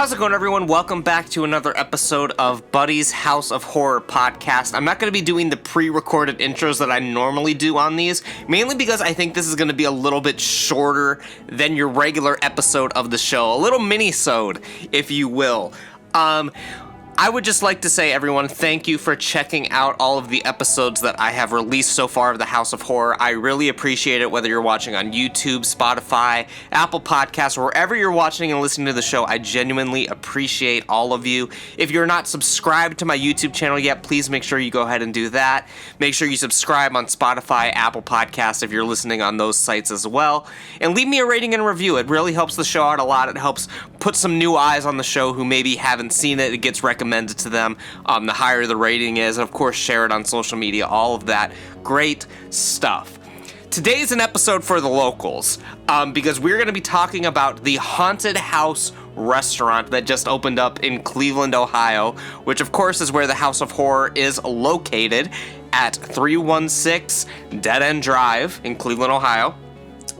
How's it going, everyone? Welcome back to another episode of Buddy's House of Horror podcast. I'm not going to be doing the pre-recorded intros that I normally do on these, mainly because I think this is going to be a little bit shorter than your regular episode of the show. A little mini-sode, if you will. I would just like to say, everyone, thank you for checking out all of the episodes that I have released so far of the House of Horror. I really appreciate it, whether you're watching on YouTube, Spotify, Apple Podcasts, wherever you're watching and listening to the show. I genuinely appreciate all of you. If you're not subscribed to my YouTube channel yet, please make sure you go ahead and do that. Make sure you subscribe on Spotify, Apple Podcasts, if you're listening on those sites as well. And leave me a rating and review. It really helps the show out a lot. It helps put some new eyes on the show who maybe haven't seen it. It gets recommended to them. The higher the rating is, and of course share it on social media, all of that great stuff. Today's an episode for the locals, because we're going to be talking about the Haunted House restaurant that just opened up in Cleveland, Ohio, which of course is where the House of Horror is located at 316 Dead End Drive in Cleveland, Ohio.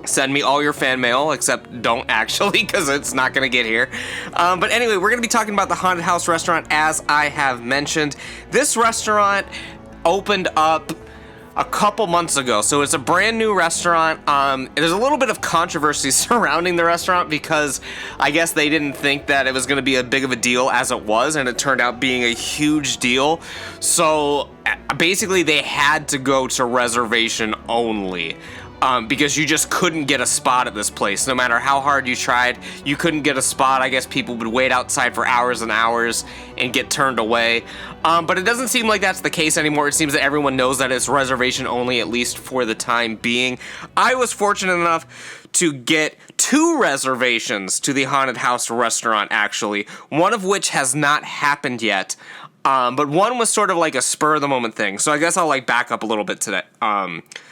Send me all your fan mail, except don't actually, because it's not going to get here. But anyway, we're going to be talking about the Haunted House restaurant, as I have mentioned. This restaurant opened up a couple months ago, so it's a brand new restaurant. There's a little bit of controversy surrounding the restaurant because I guess they didn't think that it was going to be as big of a deal as it was, and it turned out being a huge deal. So basically they had to go to reservation only. Because you just couldn't get a spot at this place. No matter how hard you tried, you couldn't get a spot. I guess people would wait outside for hours and hours and get turned away. But it doesn't seem like that's the case anymore. It seems that everyone knows that it's reservation only, at least for the time being. I was fortunate enough to get 2 reservations to the Haunted House restaurant, actually. One of which has not happened yet. But one was sort of like a spur-of-the-moment thing. So I guess I'll back up a little bit today.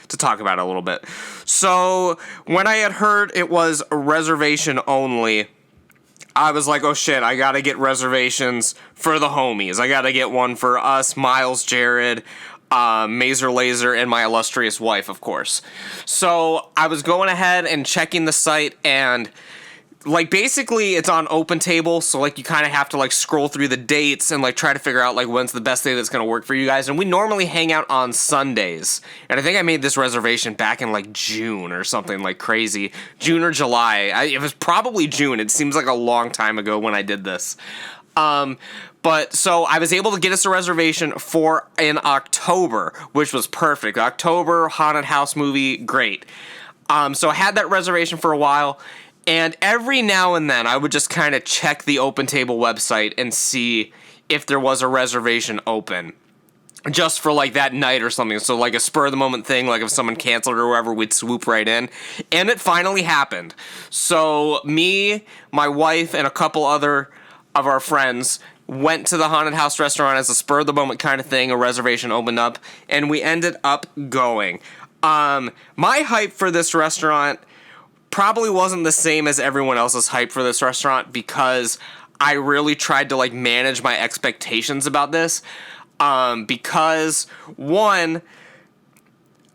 To talk about it a little bit. So when I had heard it was a reservation only, I was like, oh shit, I gotta get reservations for the homies. I gotta get one for us, Miles, Jared, Mazer Laser, and my illustrious wife, of course. So I was going ahead and checking the site, and basically it's on OpenTable, so you kind of have to scroll through the dates and try to figure out when's the best day that's going to work for you guys. And we normally hang out on Sundays, and I think I made this reservation back in June or something crazy. June or July. It was probably June. It seems like a long time ago when I did this. But so I was able to get us a reservation for in October, which was perfect. October, Haunted House movie, great. So I had that reservation for a while. And every now and then, I would just kind of check the OpenTable website and see if there was a reservation open. Just for, that night or something. So, a spur-of-the-moment thing, if someone canceled or whoever, we'd swoop right in. And it finally happened. So, me, my wife, and a couple other of our friends went to the Haunted House restaurant as a spur-of-the-moment kind of thing. A reservation opened up, and we ended up going. My hype for this restaurant probably wasn't the same as everyone else's hype for this restaurant, because I really tried to manage my expectations about this, because one,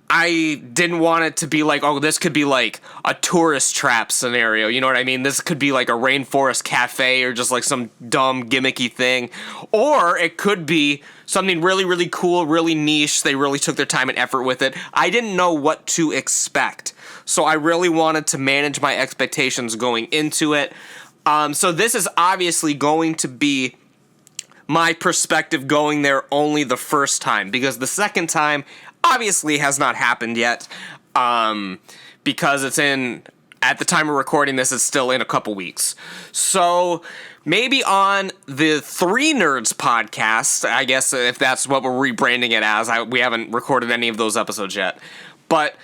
I didn't want it to be oh, this could be a tourist trap scenario, you know what I mean? This could be a rainforest cafe or just some dumb gimmicky thing, or it could be something really, really cool, really niche. They really took their time and effort with it. I didn't know what to expect, so I really wanted to manage my expectations going into it. So this is obviously going to be my perspective going there only the first time, because the second time obviously has not happened yet, because it's at the time of recording this, it's still in a couple weeks. So maybe on the 3 Nerds podcast, I guess, if that's what we're rebranding it as. We haven't recorded any of those episodes yet. But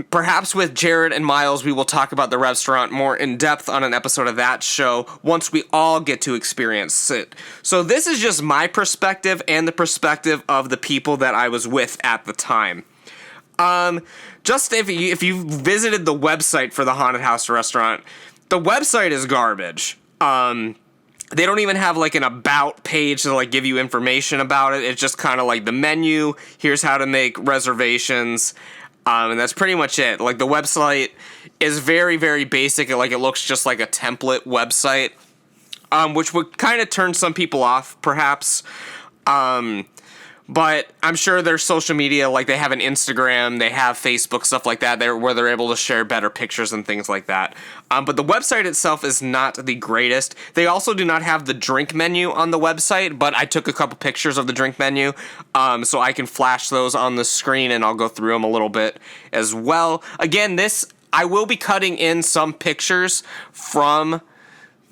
perhaps with Jared and Miles, we will talk about the restaurant more in depth on an episode of that show once we all get to experience it. So this is just my perspective and the perspective of the people that I was with at the time. Just if you visited the website for the Haunted House restaurant, the website is garbage. They don't even have an about page to give you information about it. It's just kind of the menu. Here's how to make reservations. And that's pretty much it. The website is very, very basic. It looks just like a template website. which would kind of turn some people off, perhaps. But I'm sure their social media, like they have an Instagram, they have Facebook, stuff like that, where they're able to share better pictures and things like that. But the website itself is not the greatest. They also do not have the drink menu on the website, but I took a couple pictures of the drink menu, so I can flash those on the screen, and I'll go through them a little bit as well. Again, I will be cutting in some pictures from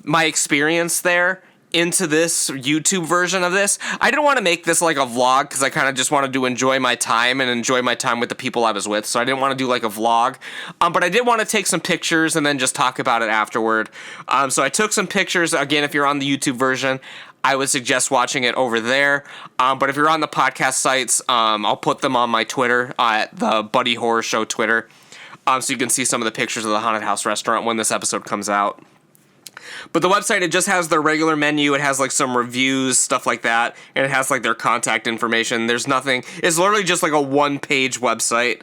my experience there into this YouTube version of this. I didn't want to make this like a vlog because I kind of just wanted to enjoy my time and enjoy my time with the people I was with, so I didn't want to do like a vlog. But I did want to take some pictures and then just talk about it afterward. So I took some pictures. Again, if you're on the YouTube version, I would suggest watching it over there. But if you're on the podcast sites, I'll put them on my Twitter, at the Buddy Horror Show Twitter, so you can see some of the pictures of the haunted house restaurant when this episode comes out. But the website, it just has their regular menu. It has like some reviews, stuff like that, and it has like their contact information. There's nothing. It's literally just like a one-page website.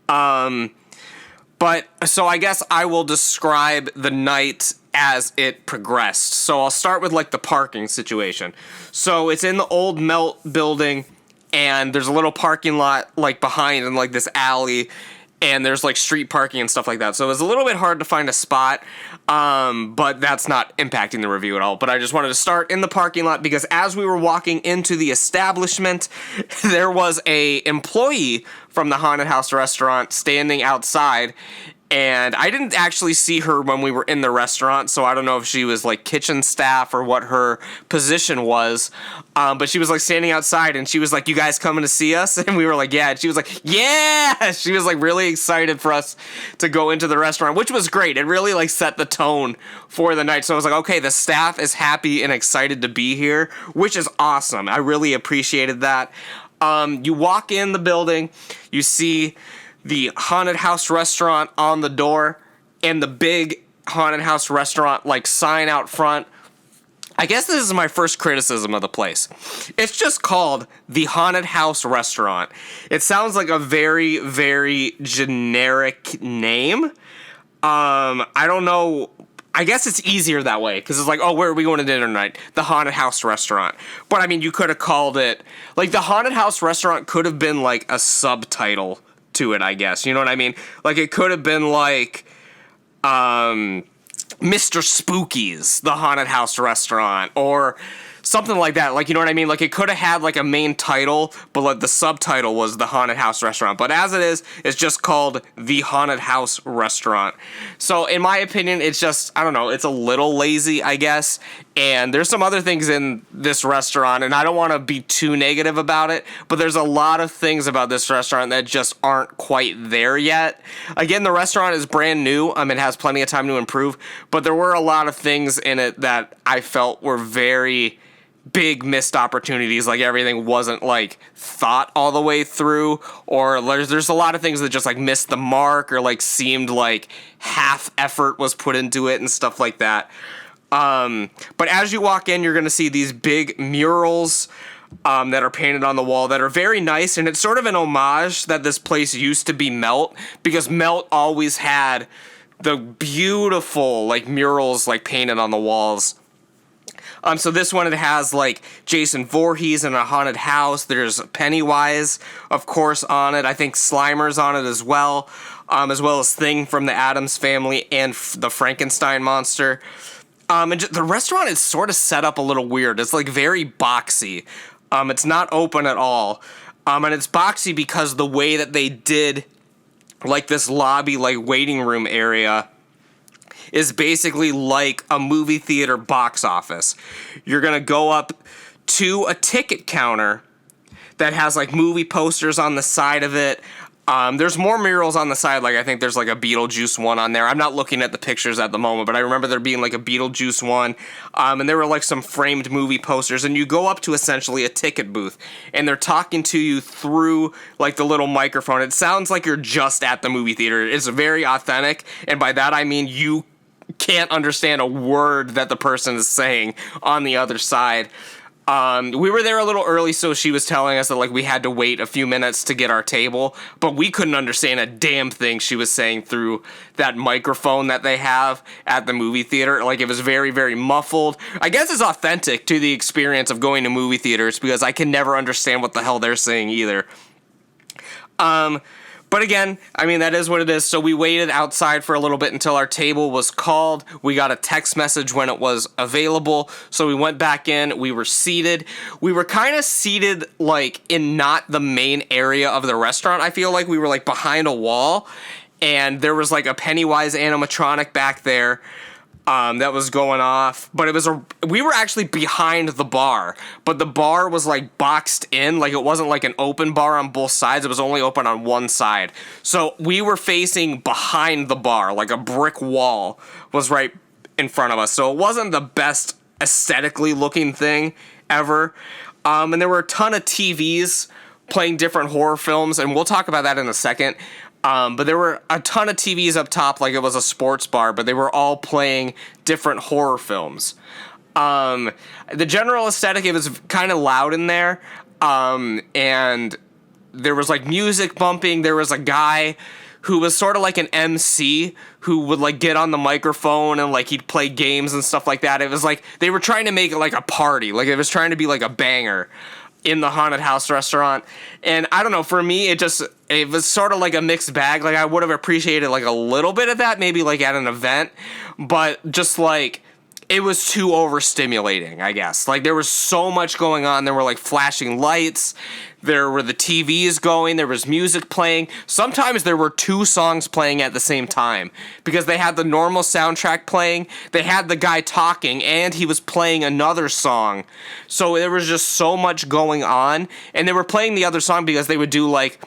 But so I guess I will describe the night as it progressed. So I'll start with like the parking situation. So it's in the old Melt building, and there's a little parking lot like behind in like this alley, and there's like street parking and stuff like that. So it was a little bit hard to find a spot, but that's not impacting the review at all. But I just wanted to start in the parking lot because as we were walking into the establishment, there was a employee from the haunted house restaurant standing outside. And I didn't actually see her when we were in the restaurant, so I don't know if she was like kitchen staff or what her position was. But she was like standing outside, and she was like, "You guys coming to see us?" And we were like, "Yeah." And she was like, "Yeah!" She was like really excited for us to go into the restaurant, which was great. It really like set the tone for the night. So I was like, okay, the staff is happy and excited to be here, which is awesome. I really appreciated that. You walk in the building, you see the haunted house restaurant on the door and the big haunted house restaurant like sign out front. I guess this is my first criticism of the place. It's just called the Haunted House Restaurant. It sounds like a very, very generic name. I don't know. I guess it's easier that way because it's like, oh, where are we going to dinner tonight? The Haunted House Restaurant. But I mean, you could have called it like the Haunted House Restaurant could have been like a subtitle to it, I guess. You know what I mean? Like it could have been like Mr. Spooky's, the Haunted House Restaurant, or something like that. Like, you know what I mean? Like it could have had like a main title, but like the subtitle was the Haunted House Restaurant. But as it is, it's just called the Haunted House Restaurant. So in my opinion, it's just, I don't know, it's a little lazy, I guess. And there's some other things in this restaurant, and I don't want to be too negative about it, but there's a lot of things about this restaurant that just aren't quite there yet. Again, the restaurant is brand new. It has plenty of time to improve, but there were a lot of things in it that I felt were very big missed opportunities. Like everything wasn't like thought all the way through, or there's a lot of things that just like missed the mark, or like seemed like half effort was put into it and stuff like that. But as you walk in, you're going to see these big murals that are painted on the wall that are very nice, and it's sort of an homage that this place used to be Melt, because Melt always had the beautiful like murals like painted on the walls. So this one, it has like Jason Voorhees in a haunted house. There's Pennywise, of course, on it. I think Slimer's on it as well as Thing from the Addams Family and the Frankenstein monster. And the restaurant is sort of set up a little weird. It's like very boxy. It's not open at all. And it's boxy because the way that they did like this lobby, like waiting room area, is basically like a movie theater box office. You're going to go up to a ticket counter that has like movie posters on the side of it. There's more murals on the side. Like I think there's like a Beetlejuice one on there. I'm not looking at the pictures at the moment, but I remember there being like a Beetlejuice one. And there were like some framed movie posters, and you go up to essentially a ticket booth, and they're talking to you through like the little microphone. It sounds like you're just at the movie theater. It's very authentic. And by that, I mean, you can't understand a word that the person is saying on the other side. We were there a little early, so she was telling us that like we had to wait a few minutes to get our table, but we couldn't understand a damn thing she was saying through that microphone that they have at the movie theater. Like, it was very, very muffled. I guess it's authentic to the experience of going to movie theaters, because I can never understand what the hell they're saying either. But again, I mean, that is what it is. So we waited outside for a little bit until our table was called. We got a text message when it was available. So we went back in. We were seated. We were kind of seated like in not the main area of the restaurant. I feel like we were like behind a wall. And there was like a Pennywise animatronic back there that was going off, but we were actually behind the bar, but the bar was like boxed in, like it wasn't like an open bar on both sides, it was only open on one side. So we were facing behind the bar, like a brick wall was right in front of us. So it wasn't the best aesthetically looking thing ever. And there were a ton of TVs playing different horror films, and we'll talk about that in a second. But there were a ton of TVs up top, like it was a sports bar, but they were all playing different horror films. The general aesthetic, it was kind of loud in there, and there was like music bumping. There was a guy who was sort of like an MC who would like get on the microphone and like he'd play games and stuff like that. It was like they were trying to make it like a party, like it was trying to be like a banger in the haunted house restaurant. And I don't know, for me, it was sort of like a mixed bag. Like, I would have appreciated like a little bit of that, maybe like at an event, but just like, it was too overstimulating, I guess. Like, there was so much going on. There were like flashing lights. There were the TVs going. There was music playing. Sometimes there were two songs playing at the same time because they had the normal soundtrack playing. They had the guy talking and he was playing another song. So there was just so much going on. And they were playing the other song because they would do like,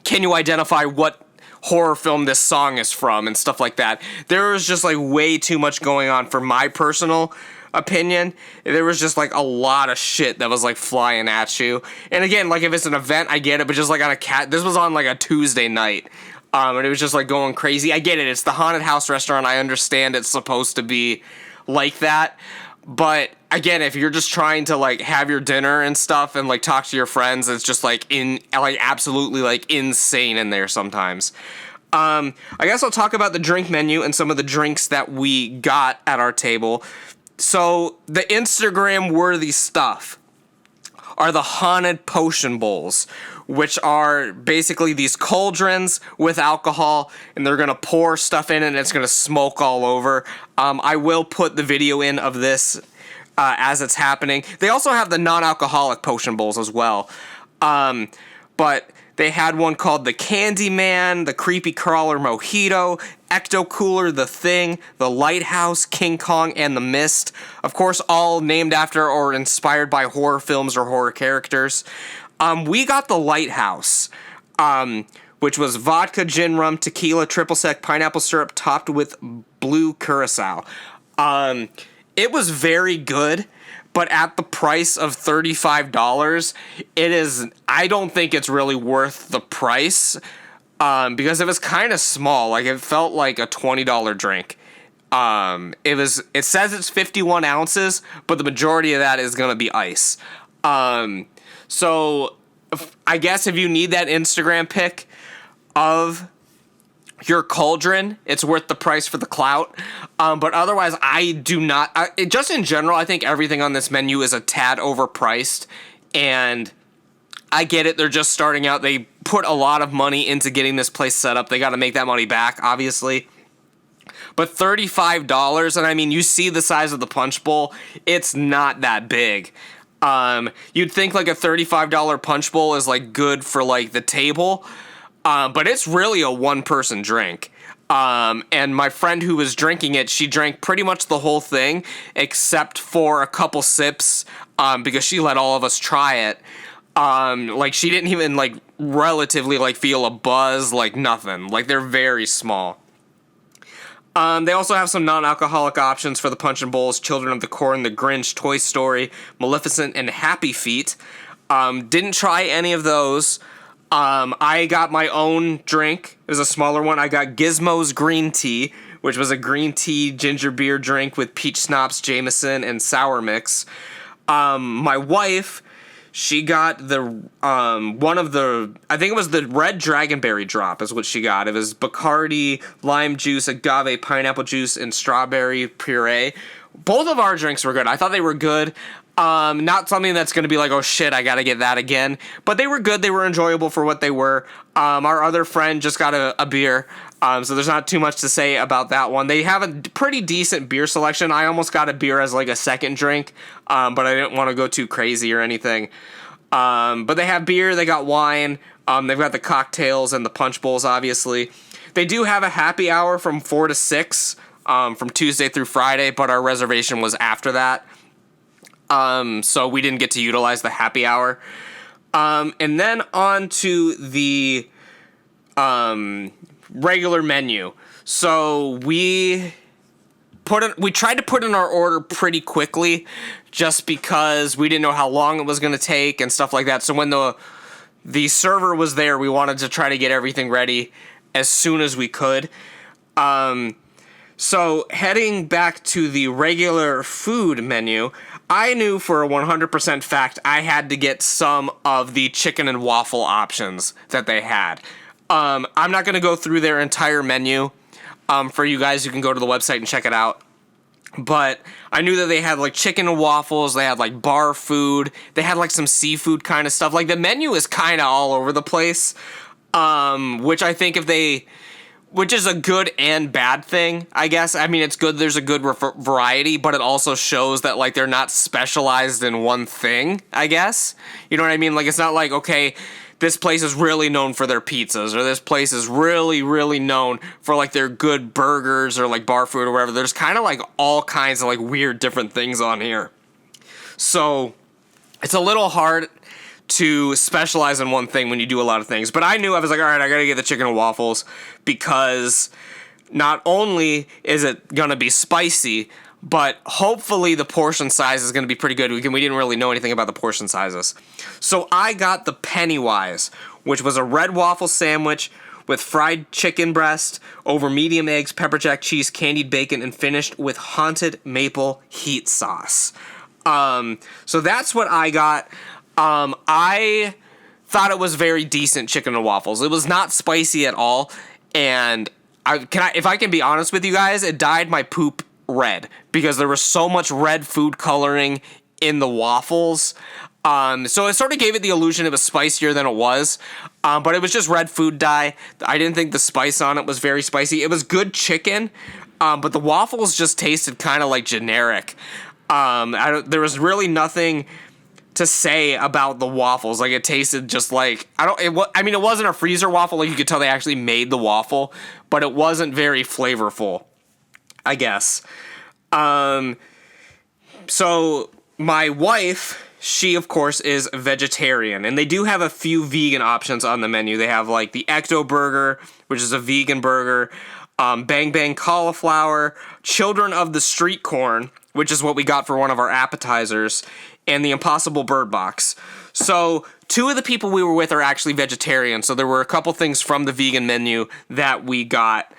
can you identify what horror film this song is from and stuff like that. There was just like way too much going on for my personal opinion. There was just like a lot of shit that was like flying at you. And again, like if it's an event, I get it, but just like on this was on like a Tuesday night. And it was just like going crazy. I get it. It's the haunted house restaurant. I understand it's supposed to be like that. But again, if you're just trying to like have your dinner and stuff and like talk to your friends, it's just like absolutely like insane in there sometimes. I guess I'll talk about the drink menu and some of the drinks that we got at our table. So the Instagram worthy stuff are the haunted potion bowls, which are basically these cauldrons with alcohol, and they're gonna pour stuff in and it's gonna smoke all over. I will put the video in of this as it's happening. They also have the non-alcoholic potion bowls as well. But they had one called the Candyman, the Creepy Crawler Mojito, Ecto Cooler, The Thing, the Lighthouse, King Kong, and the Mist. Of course, all named after or inspired by horror films or horror characters. We got the Lighthouse, which was vodka, gin, rum, tequila, triple sec, pineapple syrup, topped with blue curacao. It was very good, but at the price of $35, I don't think it's really worth the price, because it was kind of small. Like, it felt like a $20 drink. It says it's 51 ounces, but the majority of that is going to be ice. So I guess if you need that Instagram pic of your cauldron, it's worth the price for the clout. But otherwise, I do not. Just in general, I think everything on this menu is a tad overpriced. And I get it. They're just starting out. They put a lot of money into getting this place set up. They got to make that money back, obviously. But $35, and I mean, you see the size of the punch bowl. It's not that big. You'd think like a $35 punch bowl is like good for like the table. But it's really a one-person drink. And my friend who was drinking it, she drank pretty much the whole thing, except for a couple sips, because she let all of us try it. Like, she didn't even, like, relatively, like, feel a buzz, like, nothing. Like, they're very small. They also have some non-alcoholic options for the Punch and Bowls, Children of the Corn, The Grinch, Toy Story, Maleficent, and Happy Feet. Didn't try any of those. I got my own drink. It was a smaller one. I got Gizmo's Green Tea, which was a green tea ginger beer drink with peach schnapps, Jameson, and sour mix. My wife, she got the one of the, I think it was the red dragonberry drop is what she got. It was Bacardi, lime juice, agave, pineapple juice, and strawberry puree. Both of our drinks were good. I thought they were good. Not something that's going to be like, oh shit, I got to get that again. But they were good. They were enjoyable for what they were. Our other friend just got a beer. So there's not too much to say about that one. They have a pretty decent beer selection. I almost got a beer as like a second drink, but I didn't want to go too crazy or anything. But they have beer, they got wine, they've got the cocktails and the punch bowls, obviously. They do have a happy hour from 4 to 6, from Tuesday through Friday, but our reservation was after that. So we didn't get to utilize the happy hour. And then on to the regular menu. So we tried to put in our order pretty quickly just because we didn't know how long it was going to take and stuff like that. So when the server was there, we wanted to try to get everything ready as soon as we could. So heading back to the regular food menu, I knew for a 100% fact I had to get some of the chicken and waffle options that they had. I'm not going to go through their entire menu. For you guys, you can go to the website and check it out. But I knew that they had like chicken and waffles, they had like bar food, they had like some seafood kind of stuff. Like the menu is kind of all over the place, which I think which is a good and bad thing, I guess. I mean, it's good there's a good variety, but it also shows that like they're not specialized in one thing, I guess. You know what I mean? Like it's not like, okay, this place is really known for their pizzas, or this place is really, really known for like their good burgers or like bar food or whatever. There's kind of like all kinds of like weird different things on here. So it's a little hard to specialize in one thing when you do a lot of things. But I knew, I was like, all right, I gotta get the chicken and waffles because not only is it gonna be spicy, but hopefully the portion size is going to be pretty good. We didn't really know anything about the portion sizes. So I got the Pennywise, which was a red waffle sandwich with fried chicken breast over medium eggs, pepper jack cheese, candied bacon, and finished with haunted maple heat sauce. So that's what I got. I thought it was very decent chicken and waffles. It was not spicy at all. And if I can be honest with you guys, it dyed my poop red because there was so much red food coloring in the waffles. So it sort of gave it the illusion it was spicier than it was. But it was just red food dye. I didn't think the spice on it was very spicy. It was good chicken, but the waffles just tasted kind of like generic. There was really nothing to say about the waffles. Like it tasted just like, it wasn't a freezer waffle. Like you could tell they actually made the waffle, but it wasn't very flavorful, I guess. So my wife, she of course is vegetarian, and they do have a few vegan options on the menu. They have like the Ecto Burger, which is a vegan burger, Bang Bang Cauliflower, Children of the Street Corn, which is what we got for one of our appetizers, and the Impossible Bird Box. So 2 of the people we were with are actually vegetarian, so there were a couple things from the vegan menu that we got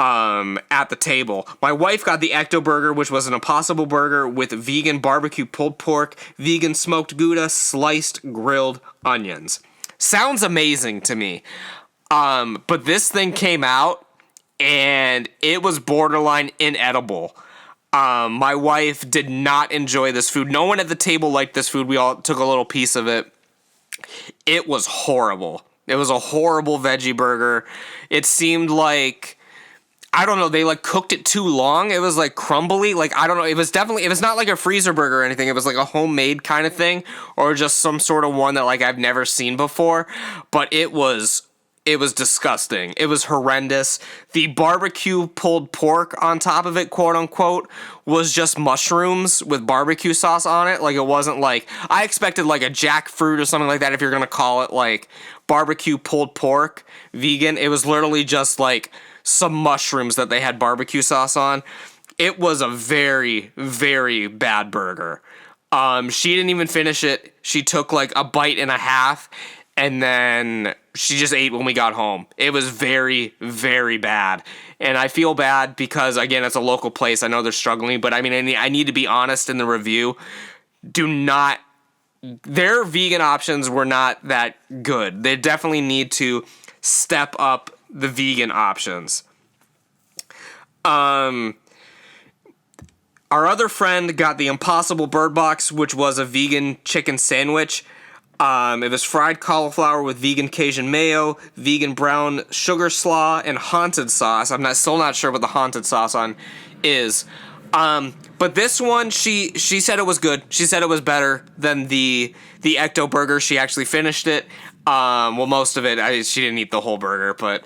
at the table. My wife got the Ecto Burger, which was an Impossible Burger with vegan barbecue pulled pork, vegan smoked Gouda, sliced grilled onions. Sounds amazing to me. But this thing came out and it was borderline inedible. My wife did not enjoy this food. No one at the table liked this food. We all took a little piece of it. It was horrible. It was a horrible veggie burger. It seemed like, I don't know, they like cooked it too long. It was like crumbly. Like, I don't know. It was not like a freezer burger or anything. It was like a homemade kind of thing, or just some sort of one that like I've never seen before. But it was disgusting. It was horrendous. The barbecue pulled pork on top of it, quote unquote, was just mushrooms with barbecue sauce on it. Like it wasn't like, I expected like a jackfruit or something like that if you're going to call it like barbecue pulled pork vegan. It was literally just like some mushrooms that they had barbecue sauce on. It was a very, very bad burger. She didn't even finish it. She took like a bite and a half, and then she just ate when we got home. It was very, very bad. And I feel bad because, again, it's a local place. I know they're struggling, but I mean, I need to be honest in the review. their vegan options were not that good. They definitely need to step up the vegan options. Our other friend got the Impossible Bird Box, which was a vegan chicken sandwich. It was fried cauliflower with vegan Cajun mayo, vegan brown sugar slaw, and haunted sauce. I'm still not sure what the haunted sauce on is. But this one, she said it was good. She said it was better than the Ecto burger. She actually finished it. Well, most of it. She didn't eat the whole burger, but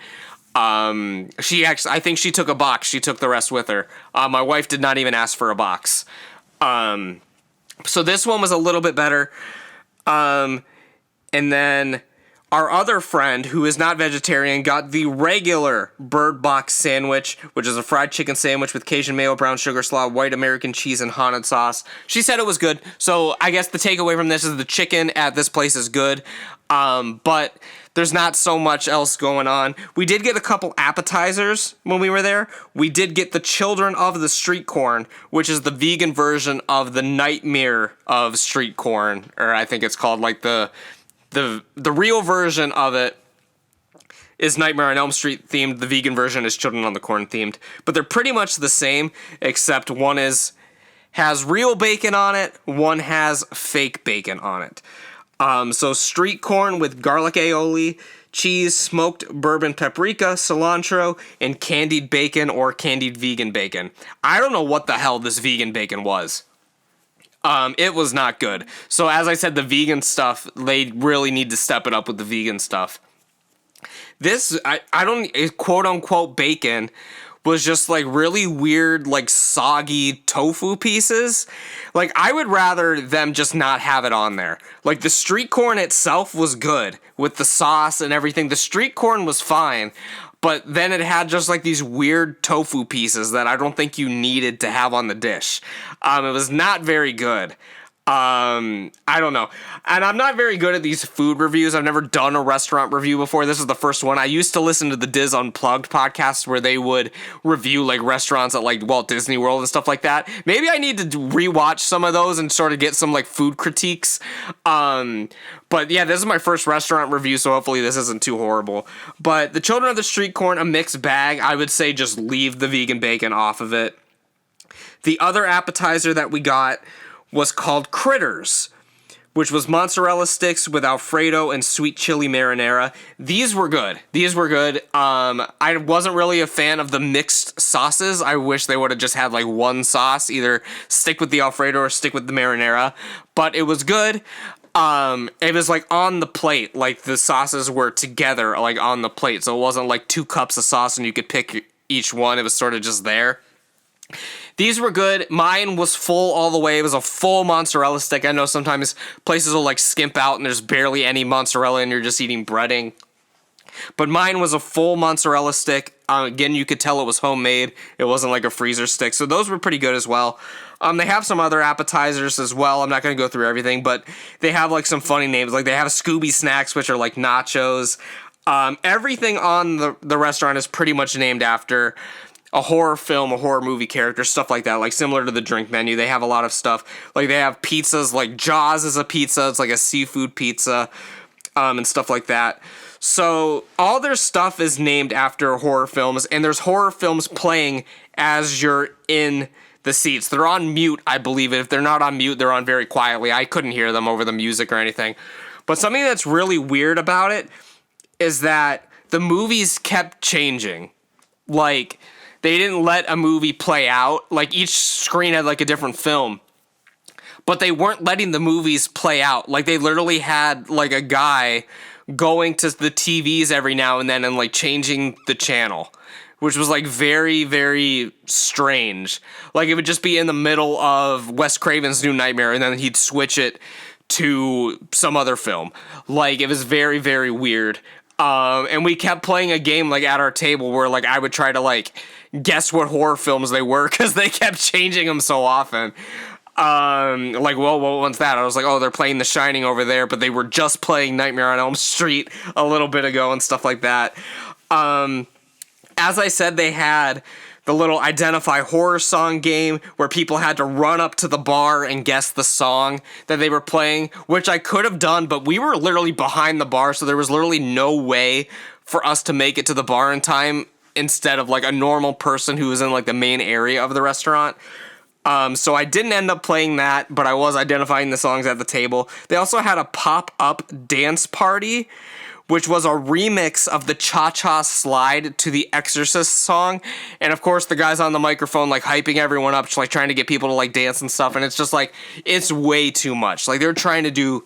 I think she took a box. She took the rest with her. My wife did not even ask for a box. So this one was a little bit better. And then our other friend, who is not vegetarian, got the regular Bird Box sandwich, which is a fried chicken sandwich with Cajun mayo, brown sugar slaw, white American cheese, and haunted sauce. She said it was good. So I guess the takeaway from this is the chicken at this place is good. But there's not so much else going on. We did get a couple appetizers when we were there. We did get the Children of the Street Corn, which is the vegan version of the Nightmare of Street Corn, or I think it's called like the real version of it is Nightmare on Elm Street themed. The vegan version is Children of the Corn themed, but they're pretty much the same, except one has real bacon on it, one has fake bacon on it. So street corn with garlic aioli, cheese, smoked bourbon paprika, cilantro, and candied bacon or candied vegan bacon. I don't know what the hell this vegan bacon was. It was not good. So as I said, the vegan stuff, they really need to step it up with the vegan stuff. This, quote unquote bacon was just like really weird, like soggy tofu pieces. Like I would rather them just not have it on there. Like the street corn itself was good with the sauce and everything. The street corn was fine, but then it had just like these weird tofu pieces that I don't think you needed to have on the dish. It was not very good. I don't know. And I'm not very good at these food reviews. I've never done a restaurant review before. This is the first one. I used to listen to the Diz Unplugged podcast where they would review like restaurants at like Walt Disney World and stuff like that. Maybe I need to rewatch some of those and sort of get some like food critiques. But yeah, this is my first restaurant review, so hopefully this isn't too horrible. But the Children of the Street Corn, a mixed bag. I would say just leave the vegan bacon off of it. The other appetizer that we got was called Critters, which was mozzarella sticks with Alfredo and sweet chili marinara. These were good. I wasn't really a fan of the mixed sauces. I wish they would have just had like one sauce, either stick with the Alfredo or stick with the marinara. But it was good. It was like on the plate, like the sauces were together, like on the plate. So it wasn't like 2 cups of sauce and you could pick each one. It was sort of just there. These were good. Mine was full all the way. It was a full mozzarella stick. I know sometimes places will like skimp out and there's barely any mozzarella and you're just eating breading. But mine was a full mozzarella stick. Again, you could tell it was homemade. It wasn't like a freezer stick. So those were pretty good as well. They have some other appetizers as well. I'm not going to go through everything, but they have like some funny names. Like they have Scooby Snacks, which are like nachos. Everything on the restaurant is pretty much named after a horror film, a horror movie character, stuff like that, like similar to the drink menu. They have a lot of stuff. Like they have pizzas, like Jaws is a pizza. It's like a seafood pizza, and stuff like that. So all their stuff is named after horror films, and there's horror films playing as you're in the seats. They're on mute, I believe. If they're not on mute, they're on very quietly. I couldn't hear them over the music or anything. But something that's really weird about it is that the movies kept changing. Like, they didn't let a movie play out. Like, each screen had, like, a different film. But they weren't letting the movies play out. Like, they literally had, like, a guy going to the TVs every now and then and, like, changing the channel. Which was, like, very, very strange. Like, it would just be in the middle of Wes Craven's New Nightmare, and then he'd switch it to some other film. Like, it was very, very weird. And we kept playing a game, like, at our table where, like, I would try to, like, guess what horror films they were because they kept changing them so often. Like, well, what one's that? I was like, oh, they're playing The Shining over there, but they were just playing Nightmare on Elm Street a little bit ago and stuff like that. As I said, they had the little identify horror song game where people had to run up to the bar and guess the song that they were playing, which I could have done, but we were literally behind the bar, so there was literally no way for us to make it to the bar in time instead of like a normal person who was in like the main area of the restaurant. So I didn't end up playing that, but I was identifying the songs at the table. They also had a pop-up dance party, which was a remix of the Cha-Cha Slide to the Exorcist song. And of course, the guys on the microphone, like, hyping everyone up, like, trying to get people to, like, dance and stuff. And it's just, like, it's way too much. Like, they're trying to do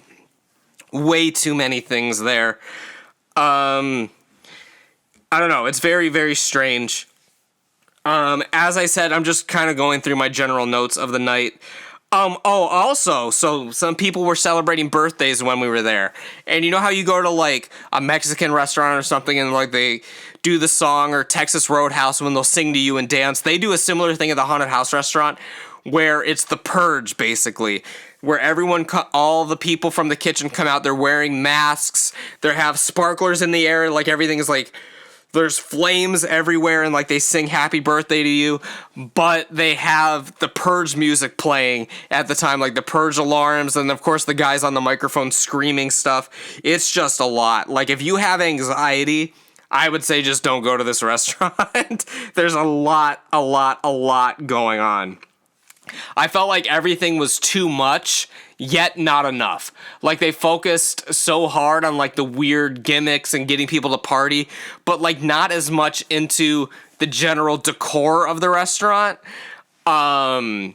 way too many things there. I don't know. It's very, very strange. As I said, I'm just kind of going through my general notes of the night. Also, so some people were celebrating birthdays when we were there. And you know how you go to, like, a Mexican restaurant or something and, like, they do the song, or Texas Roadhouse when they'll sing to you and dance? They do a similar thing at the haunted house restaurant where it's the purge, basically, where all the people from the kitchen come out. They're wearing masks. They have sparklers in the air. Like, everything is, like, there's flames everywhere, and like they sing happy birthday to you, but they have the purge music playing at the time, like the purge alarms, and of course the guys on the microphone screaming stuff. It's just a lot. Like, if you have anxiety, I would say just don't go to this restaurant. There's a lot going on. I felt like everything was too much, yet not enough. Like, they focused so hard on, like, the weird gimmicks and getting people to party, but, like, not as much into the general decor of the restaurant. Again,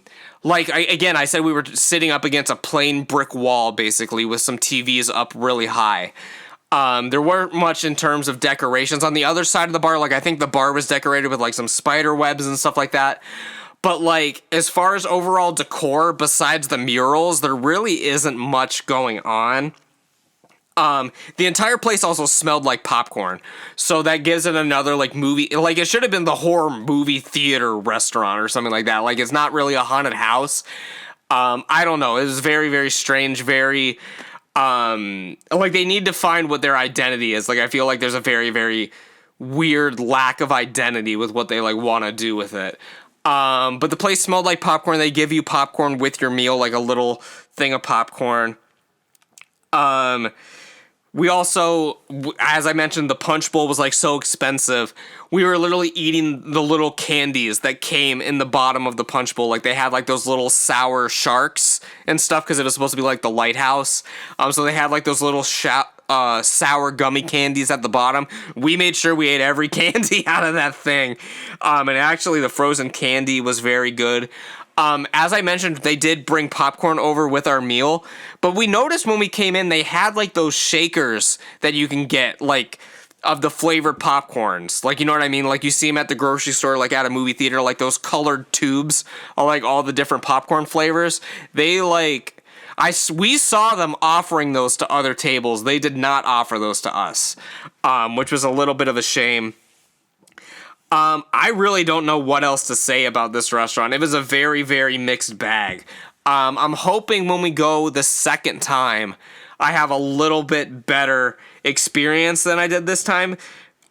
I said we were sitting up against a plain brick wall, basically, with some TVs up really high. There weren't much in terms of decorations. On the other side of the bar, like, I think the bar was decorated with, like, some spider webs and stuff like that. But, like, as far as overall decor, besides the murals, there really isn't much going on. The entire place also smelled like popcorn. So that gives it another, like, movie... Like, it should have been the horror movie theater restaurant or something like that. Like, it's not really a haunted house. I don't know. It was very, very strange, very... like, they need to find what their identity is. Like, I feel like there's a very, very weird lack of identity with what they, like, want to do with it. But the place smelled like popcorn. They give you popcorn with your meal, like a little thing of popcorn. We also, as I mentioned, the punch bowl was, like, so expensive. We were literally eating the little candies that came in the bottom of the punch bowl. Like, they had, like, those little sour sharks and stuff, because it was supposed to be, like, the lighthouse. So they had, like, those little sour gummy candies at the bottom. We made sure we ate every candy out of that thing. And actually, the frozen candy was very good. As I mentioned, they did bring popcorn over with our meal, but we noticed when we came in, they had, like, those shakers that you can get, like, of the flavored popcorns. Like, you know what I mean? Like, you see them at the grocery store, like, at a movie theater, like, those colored tubes of, like, all the different popcorn flavors. They, like... we saw them offering those to other tables. They did not offer those to us, which was a little bit of a shame. I really don't know what else to say about this restaurant. It was a very, very mixed bag. I'm hoping when we go the second time, I have a little bit better experience than I did this time.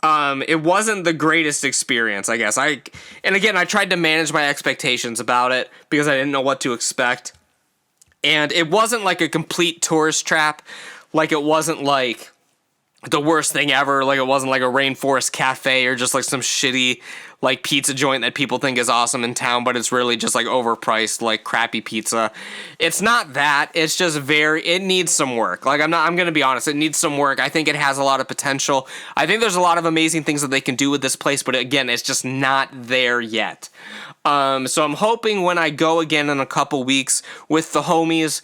It wasn't the greatest experience, I guess. And again, I tried to manage my expectations about it because I didn't know what to expect. And it wasn't like a complete tourist trap. Like, it wasn't like the worst thing ever. Like, it wasn't like a Rainforest Cafe or just like some shitty, like, pizza joint that people think is awesome in town, but it's really just like overpriced, like, crappy pizza. It's not that. It's just it needs some work. Like, I'm going to be honest. It needs some work. I think it has a lot of potential. I think there's a lot of amazing things that they can do with this place, but again, it's just not there yet. So I'm hoping when I go again in a couple weeks with the homies,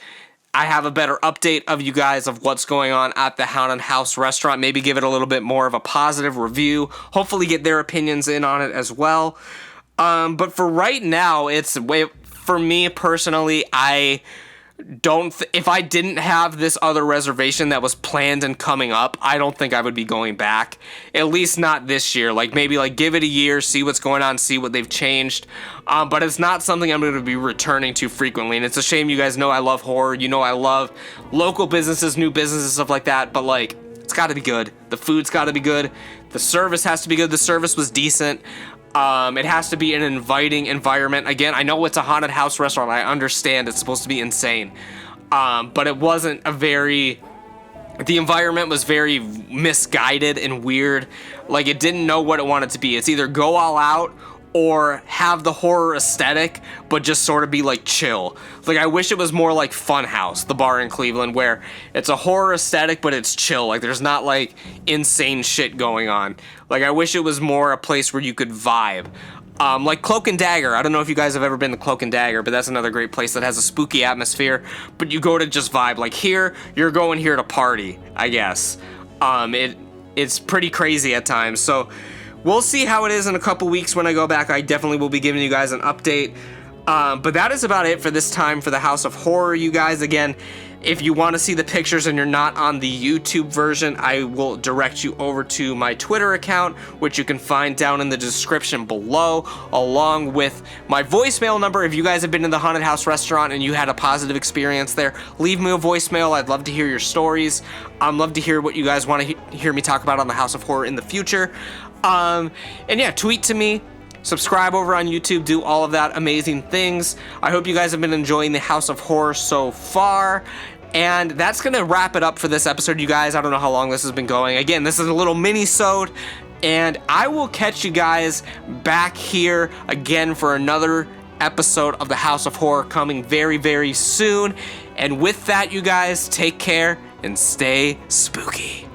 I have a better update of you guys of what's going on at the Haunted House restaurant. Maybe give it a little bit more of a positive review. Hopefully get their opinions in on it as well. But for right now, for me personally, if I didn't have this other reservation that was planned and coming up, I don't think I would be going back. At least not this year. Like, maybe, like, give it a year, see what's going on, see what they've changed. But it's not something I'm going to be returning to frequently. And it's a shame. You guys know I love horror. You know I love local businesses, new businesses, stuff like that. But, like, it's got to be good. The food's got to be good. The service has to be good. The service was decent. It has to be an inviting environment. Again, I know it's a haunted house restaurant. I understand it's supposed to be insane. But it wasn't the environment was very misguided and weird. Like, it didn't know what it wanted to be. It's either go all out or have the horror aesthetic, but just sort of be like chill. Like, I wish it was more like Funhouse, the bar in Cleveland, where it's a horror aesthetic, but it's chill. Like, there's not like insane shit going on. Like, I wish it was more a place where you could vibe. Like Cloak and Dagger. I don't know if you guys have ever been to Cloak and Dagger, but that's another great place that has a spooky atmosphere, but you go to just vibe. Like here, you're going here to party, I guess. It's pretty crazy at times, so we'll see how it is in a couple weeks when I go back. I definitely will be giving you guys an update. But that is about it for this time for the House of Horror, you guys. Again, if you want to see the pictures and you're not on the YouTube version, I will direct you over to my Twitter account, which you can find down in the description below, along with my voicemail number. If you guys have been to the haunted house restaurant and you had a positive experience there, leave me a voicemail. I'd love to hear your stories. I'd love to hear what you guys want to hear me talk about on the House of Horror in the future. And yeah, tweet to me. Subscribe over on YouTube, do all of that amazing things. I hope you guys have been enjoying the House of Horror so far. And that's going to wrap it up for this episode, you guys. I don't know how long this has been going. Again, this is a little mini-sode. And I will catch you guys back here again for another episode of the House of Horror coming very, very soon. And with that, you guys, take care and stay spooky.